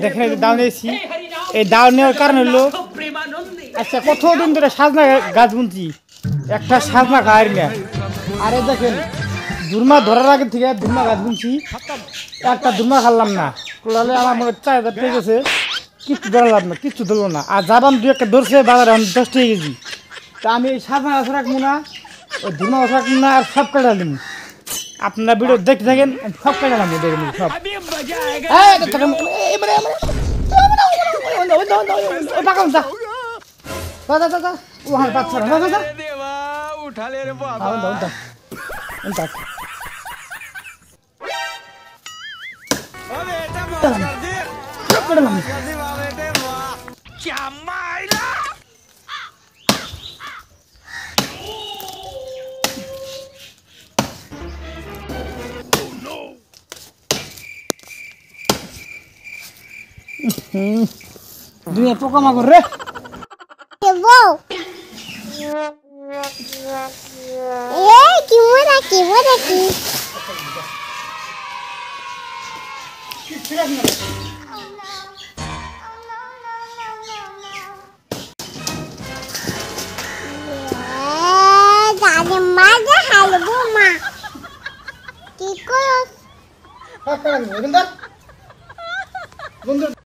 দেখেন এই দাও নিয়েছি। এই দাও নেওয়ার কারণ হলো আচ্ছা কতদিন ধরে সাজনা গাছ বুনছি, একটা সাজনা খাই না। আরে দেখেন দুর্মা ধরার আগে থেকে দুর্মা গাছ বুনছি, একটা দুর্মা খাল্লাম না। কোলালে আমার মনে 4,000 টাকা গেছে, কিচ্ছু ধরলাম না, কিচ্ছু ধরলো না। আর যাবান দু একটা ধরছে বাজারে 10 টাকা কেজি। তা আমি এই সাজনা গাছ রাখবো না, ওই দুর্মা গাছ রাখবো না, আর সব কেটে দিব। আপনারা ভিডিও দেখতে থাকেন, সব কেটে নামবো দেখেন সব। उठा ले रे बाबा क्या मायला দুনিয়া পোকা মাকড় রে। কি মজা কি মজা হালবো মা কি করছ?